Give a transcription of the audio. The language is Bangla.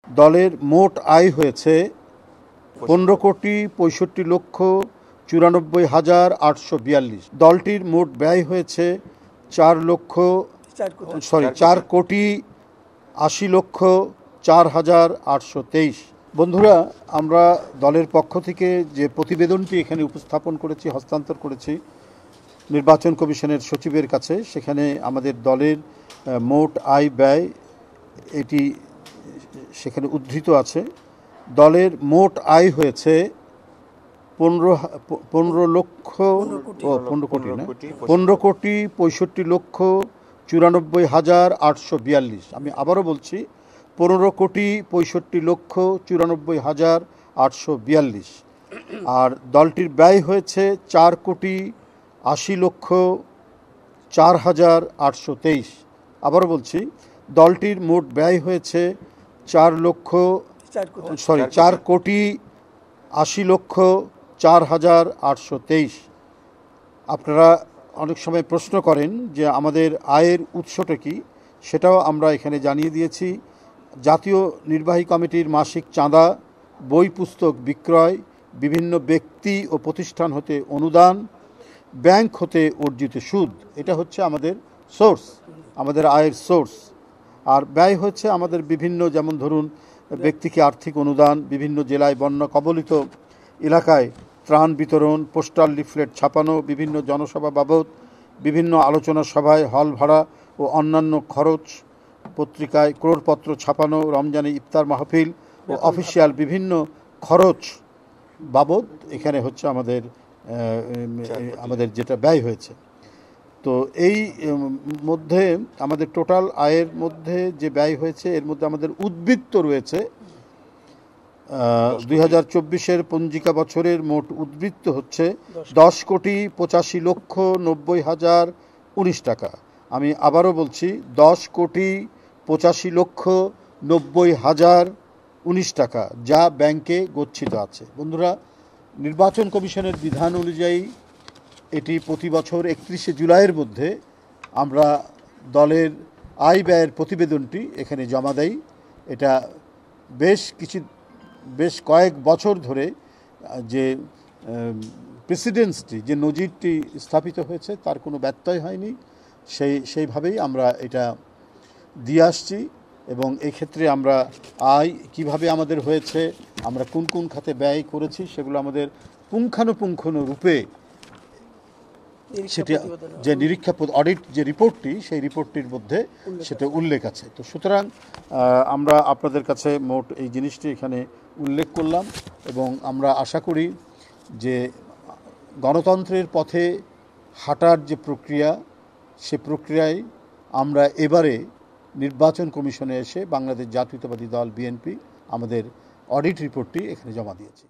দলের মোট আয় হয়েছে 15,65,94,842। দলটির মোট ব্যয় হয়েছে 4,80,04,823। বন্ধুরা, আমরা দলের পক্ষ থেকে যে প্রতিবেদনটি এখানে উপস্থাপন করেছি, হস্তান্তর করেছি নির্বাচন কমিশনের সচিবের কাছে, সেখানে আমাদের দলের মোট আয় ব্যয় এটি সেখানে উদ্ধৃত আছে। দলের মোট আয় হয়েছে 15,65,94,842। আমি আবারও বলছি 15,65,94,842। আর দলটির ব্যয় হয়েছে 4,80,04,823। আবারও বলছি, দলটির মোট ব্যয় হয়েছে 4,80,04,823। আপনারা অনেক সময় প্রশ্ন করেন যে আমাদের আয়ের উৎসটা কি, সেটাও আমরা এখানে জানিয়ে দিয়েছি। জাতীয় নির্বাহী কমিটির মাসিক চাঁদা, বই পুস্তক বিক্রয়, বিভিন্ন ব্যক্তি ও প্রতিষ্ঠান হতে অনুদান, ব্যাংক হতে অর্জিত সুদ, এটা হচ্ছে আমাদের সোর্স, আমাদের আয়ের সোর্স। আর ব্যয় হচ্ছে আমাদের বিভিন্ন, যেমন ধরুন ব্যক্তিকে আর্থিক অনুদান, বিভিন্ন জেলায় বন্যা কবলিত এলাকায় ত্রাণ বিতরণ, পোস্টাল লিফলেট ছাপানো, বিভিন্ন জনসভা বাবদ, বিভিন্ন আলোচনা সভায় হল ভাড়া ও অন্যান্য খরচ, পত্রিকায় ক্রোড়পত্র ছাপানো, রমজানে ইফতার মাহফিল ও অফিসিয়াল বিভিন্ন খরচ বাবদ এখানে হচ্ছে আমাদের যেটা ব্যয় হয়েছে। তো এই মধ্যে আমাদের টোটাল আয়ের মধ্যে যে ব্যয় হয়েছে, এর মধ্যে আমাদের উদ্বৃত্ত রয়েছে 2024-এর পঞ্জিকা বছরের মোট উদ্বৃত্ত হচ্ছে 10,85,90,019 টাকা। আমি আবারও বলছি 10,85,90,019 টাকা, যা ব্যাংকে গচ্ছিত আছে। বন্ধুরা, নির্বাচন কমিশনের বিধান অনুযায়ী এটি প্রতি বছর 31শে জুলাইয়ের মধ্যে আমরা দলের আয় ব্যয়ের প্রতিবেদনটি এখানে জমা দেই। এটা বেশ কয়েক বছর ধরে যে প্রেসিডেন্সটি, যে নজিরটি স্থাপিত হয়েছে, তার কোনো ব্যত্যয় হয়নি। সেইভাবেই আমরা এটা দিয়ে আসছি। এবং এই ক্ষেত্রে আমরা আয় কিভাবে আমাদের হয়েছে, আমরা কোন কোন খাতে ব্যয় করেছি, সেগুলো আমাদের পুঙ্খানুপুঙ্খ রূপে সেটি যে নিরীক্ষা অডিট যে রিপোর্টটি, সেই রিপোর্টটির মধ্যে সেটা উল্লেখ আছে। তো সুতরাং আমরা আপনাদের কাছে মোট এই জিনিসটি এখানে উল্লেখ করলাম, এবং আমরা আশা করি যে গণতন্ত্রের পথে হাঁটার যে প্রক্রিয়া, সে প্রক্রিয়ায় আমরা এবারে নির্বাচন কমিশনে এসে বাংলাদেশ জাতীয়তাবাদী দল বিএনপি আমাদের অডিট রিপোর্টটি এখানে জমা দিয়েছি।